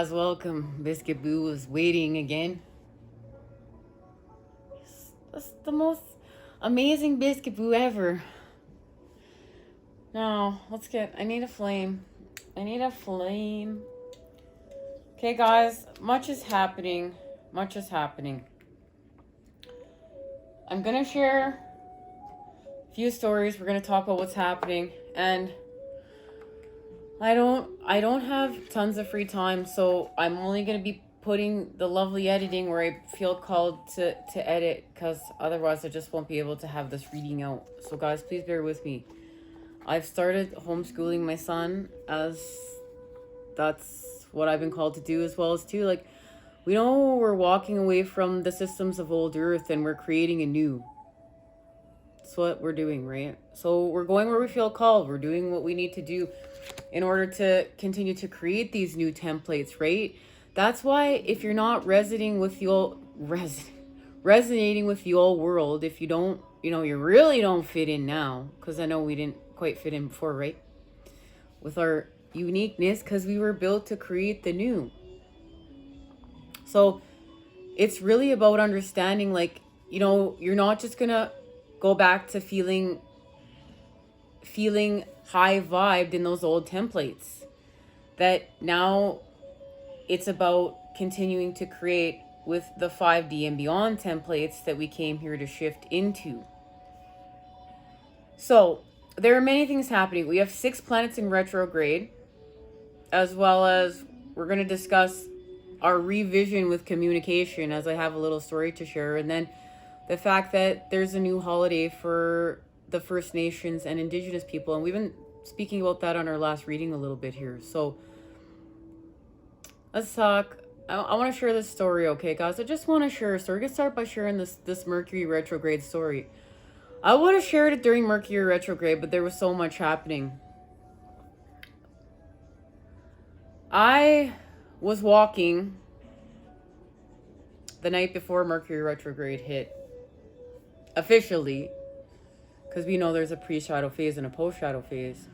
guys, welcome. Biscuit Boo is waiting again. That's the most amazing Biscuit Boo ever. Now, I need a flame. Okay, guys, much is happening. I'm gonna share a few stories. We're gonna talk about what's happening, and I don't have tons of free time, so I'm only gonna be putting the lovely editing where I feel called to edit, because otherwise I just won't be able to have this reading out. So guys, please bear with me. I've started homeschooling my son, as that's what I've been called to do, as well as too, like, we know we're walking away from the systems of old earth and we're creating a new. That's what we're doing, right? So we're going where we feel called. We're doing what we need to do in order to continue to create these new templates, right? That's why if you're not resonating with the old world, if you don't, you really don't fit in now, because I know we didn't quite fit in before, right? With our uniqueness, because we were built to create the new. So it's really about understanding, like, you're not just gonna go back to feeling high vibed in those old templates. That now it's about continuing to create with the 5D and beyond templates that we came here to shift into. So there are many things happening. We have 6 planets in retrograde, as well as we're going to discuss our revision with communication, as I have a little story to share, and then the fact that there's a new holiday for the First Nations and Indigenous people, and we've been speaking about that on our last reading a little bit here. So let's talk. I want to share this story, okay, guys? I just want to share a story. We're going to start by sharing this Mercury retrograde story. I would have shared it during Mercury retrograde, but there was so much happening. I was walking the night before Mercury retrograde hit, officially, because we know there's a pre-shadow phase and a post-shadow phase.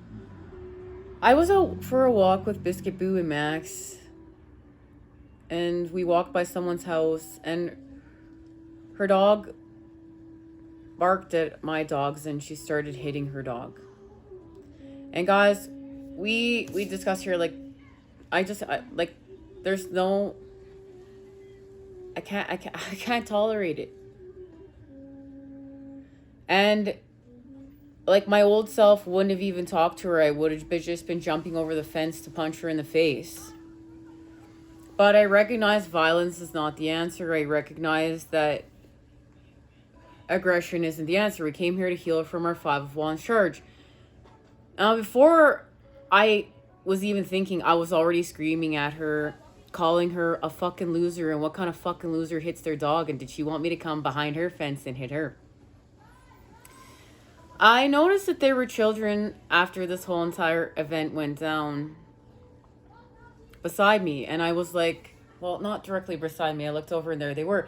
I was out for a walk with Biscuit Boo and Max, and we walked by someone's house, and her dog barked at my dogs, and she started hitting her dog. And guys, we discussed here, like, there's no, I can't tolerate it. And like, my old self wouldn't have even talked to her. I would have just been jumping over the fence to punch her in the face. But I recognize violence is not the answer. I recognize that aggression isn't the answer. We came here to heal from our 5 of Wands charge. Now, before I was even thinking, I was already screaming at her, calling her a fucking loser, and what kind of fucking loser hits their dog, and did she want me to come behind her fence and hit her? I noticed that there were children after this whole entire event went down beside me, and I was like, well, not directly beside me. I looked over and there they were.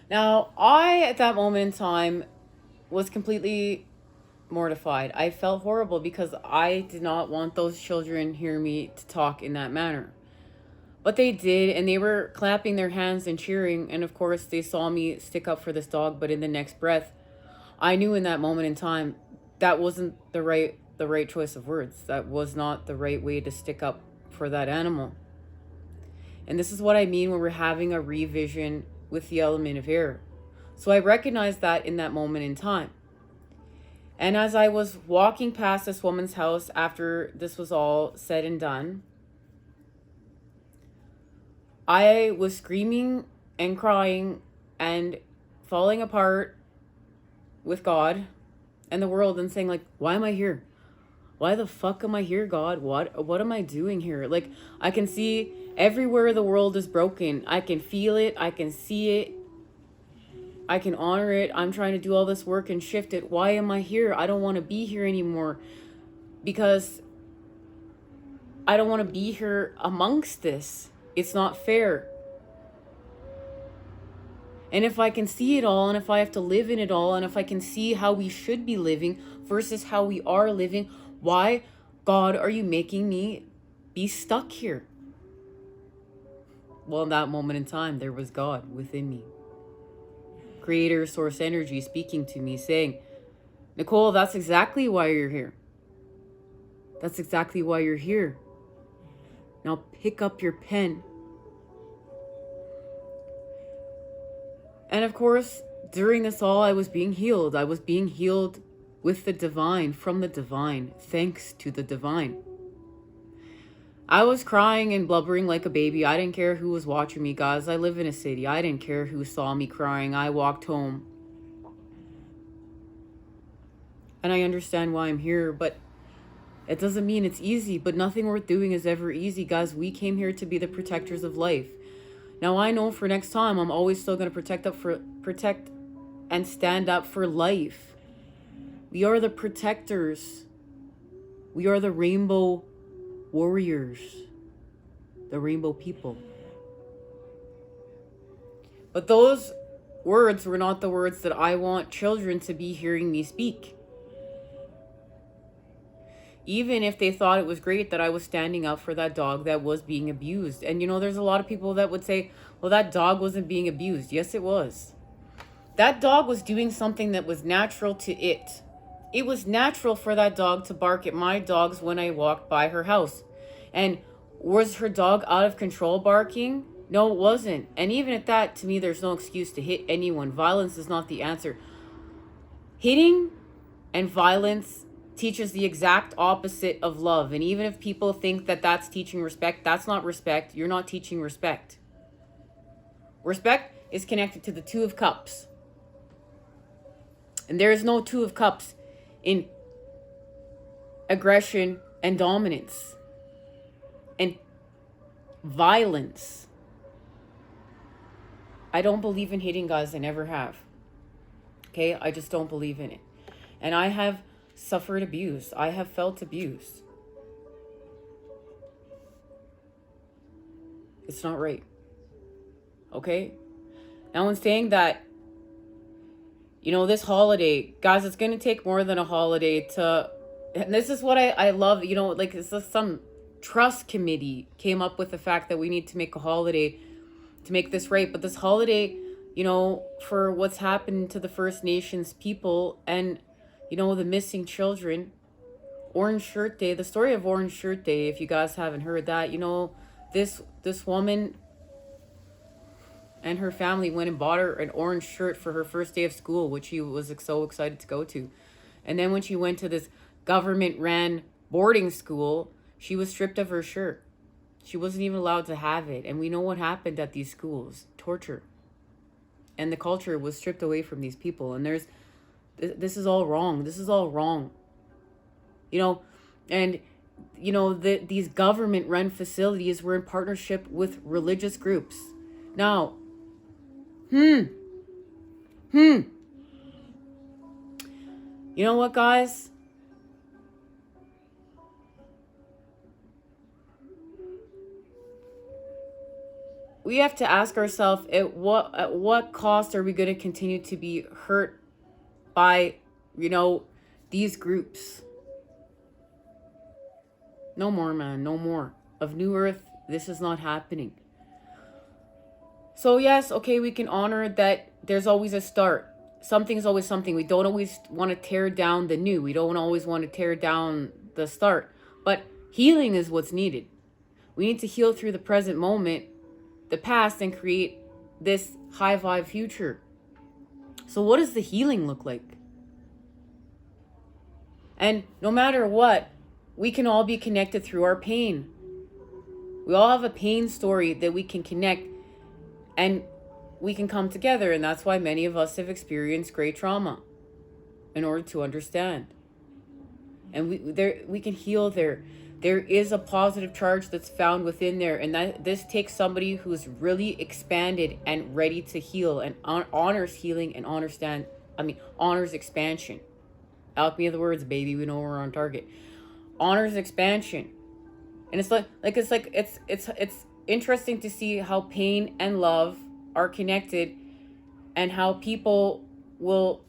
Now, I, at that moment in time, was completely mortified. I felt horrible because I did not want those children hear me to talk in that manner. But they did, and they were clapping their hands and cheering, and of course they saw me stick up for this dog, but in the next breath, I knew in that moment in time that wasn't the right choice of words. That was not the right way to stick up for that animal. And this is what I mean when we're having a revision with the element of air. So I recognized that in that moment in time. And as I was walking past this woman's house after this was all said and done, I was screaming and crying and falling apart with God and the world and saying, like, why am I here? Why the fuck am I here, God? What am I doing here? Like, I can see everywhere the world is broken. I can feel it. I can see it. I can honor it. I'm trying to do all this work and shift it. Why am I here? I don't want to be here anymore, because I don't want to be here amongst this. It's not fair. And if I can see it all, and if I have to live in it all, and if I can see how we should be living versus how we are living, why, God, are you making me be stuck here? well, in that moment in time, there was God within me. Creator, source energy speaking to me, saying, Nicole, that's exactly why you're here. That's exactly why you're here. Now pick up your pen. And of course, during this all, I was being healed. I was being healed with the divine, from the divine, thanks to the divine. I was crying and blubbering like a baby. I didn't care who was watching me, guys. I live in a city. I didn't care who saw me crying. I walked home. And I understand why I'm here, but it doesn't mean it's easy. But nothing worth doing is ever easy, guys. We came here to be the protectors of life. Now, I know for next time, I'm always still going to protect and stand up for life. We are the protectors. We are the rainbow warriors, the rainbow people. But those words were not the words that I want children to be hearing me speak. Even if they thought it was great that I was standing up for that dog that was being abused. And you know, there's a lot of people that would say, well, that dog wasn't being abused. Yes, it was. That dog was doing something that was natural to it. It was natural for that dog to bark at my dogs when I walked by her house. And was her dog out of control barking? No, it wasn't. And even at that, to me, there's no excuse to hit anyone. Violence is not the answer. Hitting and violence teaches the exact opposite of love. And even if people think that that's teaching respect, that's not respect. You're not teaching respect. Respect is connected to the Two of Cups. And there is no Two of Cups in aggression and dominance and violence. I don't believe in hitting, guys. I never have. Okay? I just don't believe in it. And I have suffered abuse. I have felt abuse. It's not right. Okay? Now, in saying that, you know, this holiday, guys, it's going to take more than a holiday to, and this is what I love, you know, like it's some trust committee came up with the fact that we need to make a holiday to make this right. But this holiday, you know, for what's happened to the First Nations people and, you know, the missing children, Orange Shirt Day, the story of Orange Shirt Day, if you guys haven't heard that, you know, this woman and her family went and bought her an orange shirt for her first day of school, which she was so excited to go to. And then when she went to this government-ran boarding school, she was stripped of her shirt. She wasn't even allowed to have it. And we know what happened at these schools. Torture. And the culture was stripped away from these people. And this is all wrong. This is all wrong. You know, and, you know, these government-run facilities were in partnership with religious groups. Now, you know what, guys? We have to ask ourselves, at what cost are we going to continue to be hurt by, you know, these groups? No more, man. No more. Of New Earth, this is not happening. So yes, okay, we can honor that there's always a start. Something's always something. We don't always want to tear down the new. We don't always want to tear down the start. But healing is what's needed. We need to heal through the present moment, the past, and create this high vibe future. So what does the healing look like? And no matter what, we can all be connected through our pain. We all have a pain story that we can connect and we can come together. And that's why many of us have experienced great trauma in order to understand. And we can heal there. There is a positive charge that's found within there. And that this takes somebody who's really expanded and ready to heal and honors healing and honors expansion. Alchemy of the words, baby. We know we're on target. Honors expansion. And it's interesting to see how pain and love are connected and how people will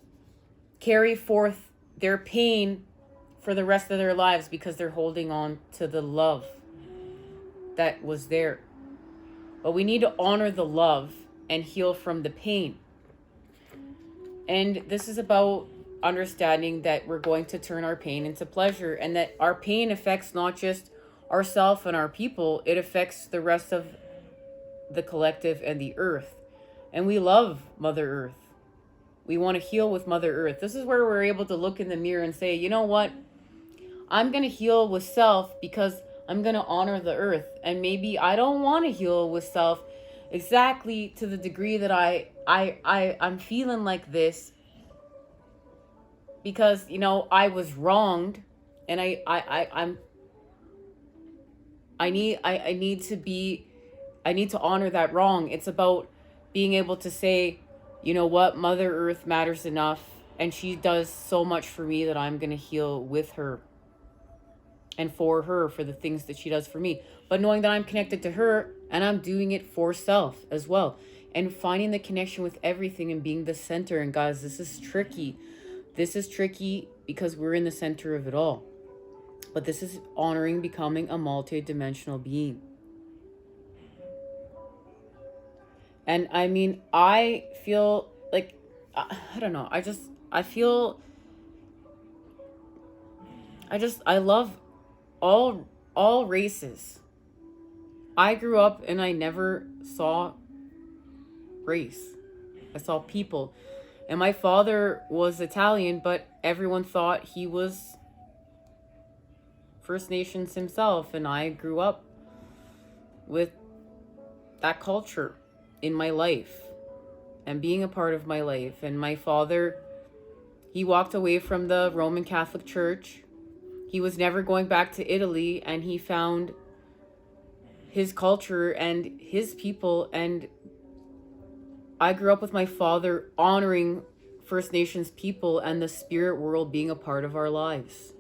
carry forth their pain for the rest of their lives because they're holding on to the love that was there. But we need to honor the love and heal from the pain. And this is about understanding that we're going to turn our pain into pleasure, and that our pain affects not just ourselves and our people, it affects the rest of the collective and the earth. And we love Mother Earth. We want to heal with Mother Earth. This is where we're able to look in the mirror and say, you know what? I'm going to heal with self because I'm going to honor the earth. And maybe I don't want to heal with self exactly to the degree that I'm feeling like this, because, you know, I was wronged, and I need to honor that wrong. It's about being able to say, you know what, Mother Earth matters enough, and she does so much for me that I'm going to heal with her and for her, for the things that she does for me. But knowing that I'm connected to her, and I'm doing it for self as well. And finding the connection with everything and being the center. And guys, this is tricky. This is tricky because we're in the center of it all. But this is honoring becoming a multi-dimensional being. And I mean, I feel like, I don't know. I love all races. I grew up and I never saw race. I saw people. And my father was Italian, but everyone thought he was First Nations himself. And I grew up with that culture in my life and being a part of my life. And my father, he walked away from the Roman Catholic Church. He was never going back to Italy, and he found his culture and his people. And I grew up with my father honoring First Nations people and the spirit world being a part of our lives.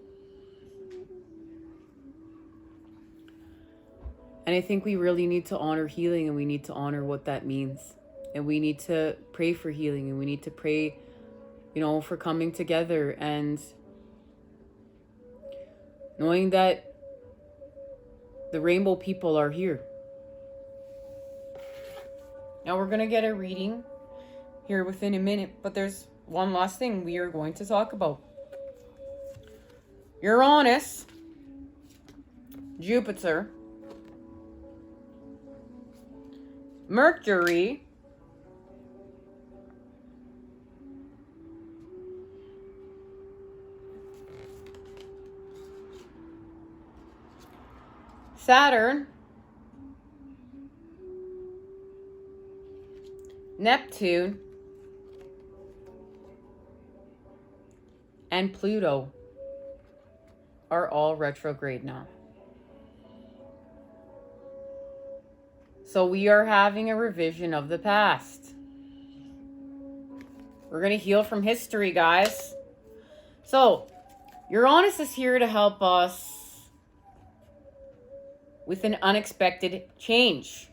And I think we really need to honor healing, and we need to honor what that means. And we need to pray for healing, and we need to pray, you know, for coming together and knowing that the rainbow people are here. Now we're going to get a reading here within a minute, but there's one last thing we are going to talk about. Uranus, Jupiter, Mercury, Saturn, Neptune, and Pluto are all retrograde now. So we are having a revision of the past. We're going to heal from history, guys. So Uranus is here to help us with an unexpected change.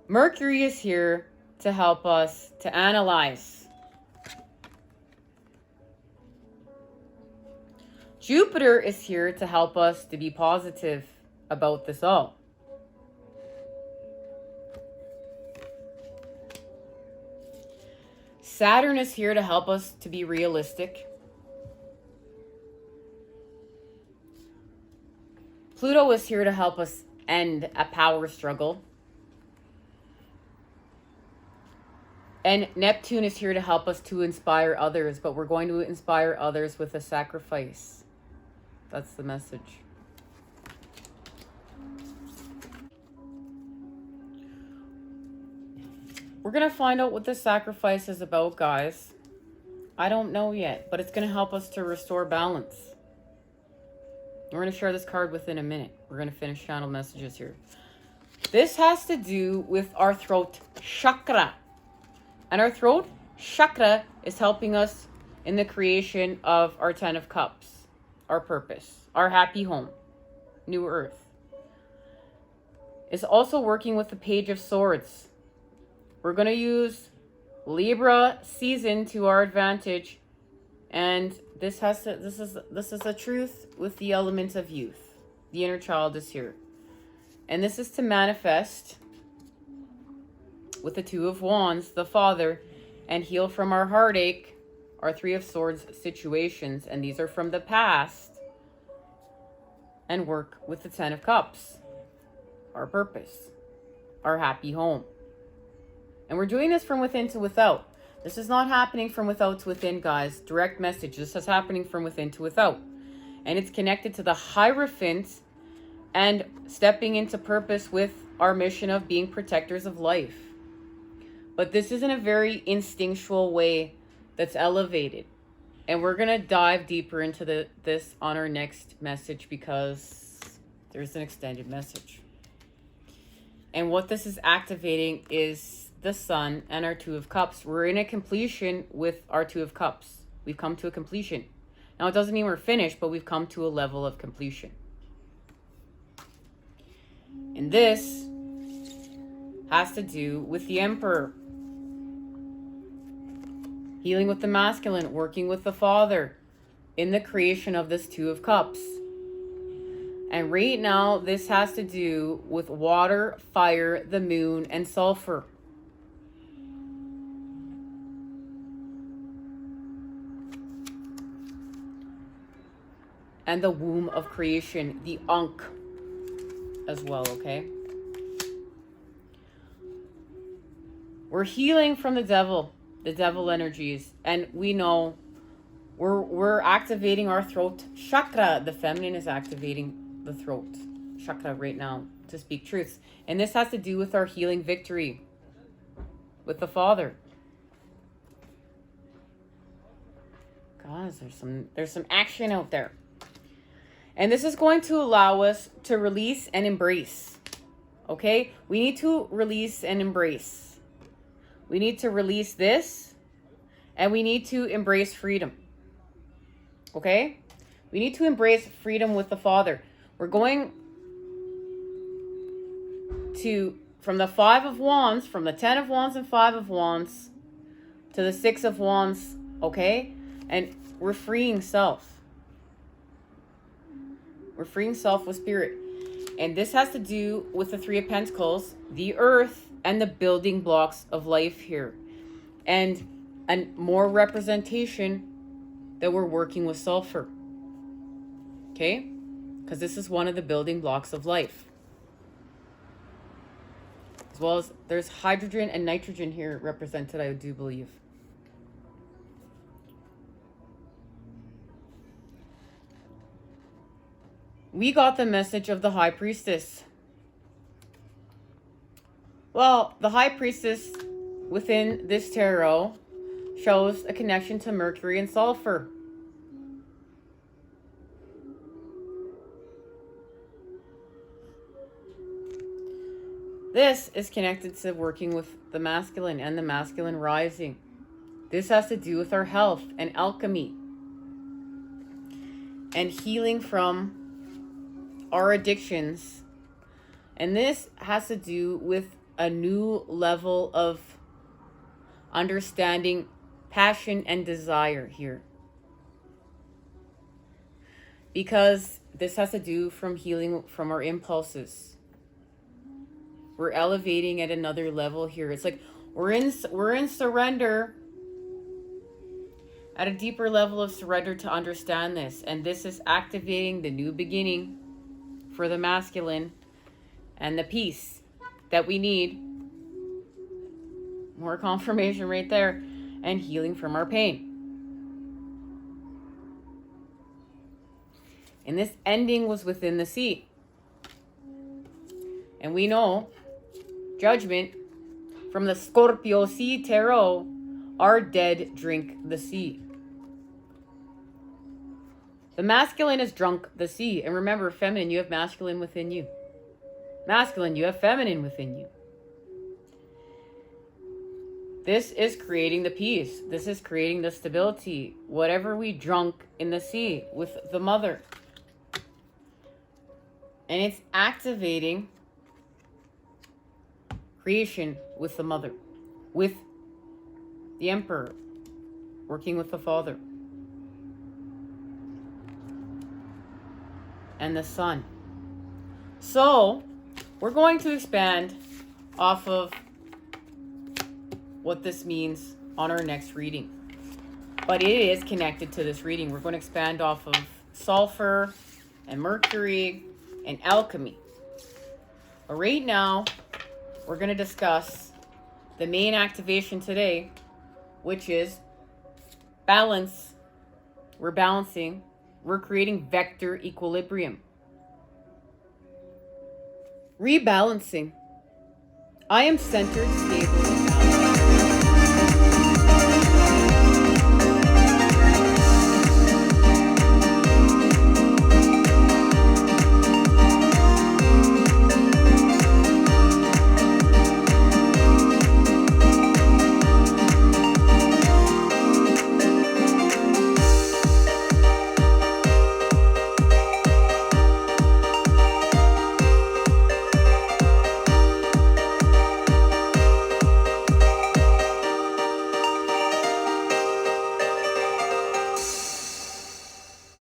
Mercury is here to help us to analyze. Jupiter is here to help us to be positive about this all. Saturn is here to help us to be realistic. Pluto is here to help us end a power struggle. And Neptune is here to help us to inspire others, but we're going to inspire others with a sacrifice. That's the message. We're going to find out what the sacrifice is about, guys. I don't know yet, but it's going to help us to restore balance. We're going to share this card within a minute. We're going to finish channel messages here. This has to do with our throat chakra. And our throat chakra is helping us in the creation of our 10 of Cups, our purpose, our happy home, new earth. It's also working with the Page of Swords. We're going to use Libra season to our advantage, and this is the truth with the element of youth. The inner child is here. And this is to manifest with the Two of Wands, the Father, and heal from our heartache, our Three of Swords situations. And these are from the past. And work with the Ten of Cups, our purpose, our happy home. And we're doing this from within to without. This is not happening from without to within, guys. Direct message. This is happening from within to without. And it's connected to the Hierophant and stepping into purpose with our mission of being protectors of life. But this is in a very instinctual way that's elevated. And we're going to dive deeper into this on our next message, because there's an extended message. And what this is activating is the Sun and our Two of Cups. We're in a completion with our Two of Cups. We've come to a completion. Now, it doesn't mean we're finished, but we've come to a level of completion. And this has to do with the Emperor. Healing with the masculine, working with the Father in the creation of this Two of Cups. And right now, this has to do with water, fire, the moon, and sulfur. And the womb of creation, the Ankh as well, okay? We're healing from the devil energies, and we know we're activating our throat chakra. The feminine is activating the throat chakra right now to speak truths. And this has to do with our healing victory with the Father. Guys, there's some action out there. And this is going to allow us to release and embrace. Okay? We need to release and embrace. We need to release this, and we need to embrace freedom. Okay? We need to embrace freedom with the Father. We're going to, from the Five of Wands, from the Ten of Wands and Five of Wands, to the Six of Wands, okay? And we're freeing self. We're freeing self with spirit. And this has to do with the Three of Pentacles, the earth, and the building blocks of life here. And more representation that we're working with sulfur. Okay? Because this is one of the building blocks of life. As well as there's hydrogen and nitrogen here represented, I do believe. We got the message of the High Priestess. Well, the High Priestess within this tarot shows a connection to Mercury and sulfur. This is connected to working with the masculine and the masculine rising. This has to do with our health and alchemy and healing from our addictions. And this has to do with a new level of understanding passion and desire here. Because this has to do from healing from our impulses. We're elevating at another level here. It's like we're in surrender, at a deeper level of surrender to understand this. And this is activating the new beginning for the masculine and the peace that we need. More confirmation right there. And healing from our pain. And this ending was within the sea. And we know judgment from the Scorpio Sea Tarot, our dead drink the sea. The masculine has drunk the sea. And remember, feminine, you have masculine within you. Masculine, you have feminine within you. This is creating the peace. This is creating the stability. Whatever we drunk in the sea with the mother. And it's activating creation with the mother. With the emperor. Working with the father. And the sun. So, We're going to expand off of what this means on our next reading. But it is connected to this reading. We're going to expand off of sulfur and mercury and alchemy. But right now, we're going to discuss the main activation today, which is balance. We're balancing. We're creating vector equilibrium. Rebalancing. I am centered, stable, and balanced.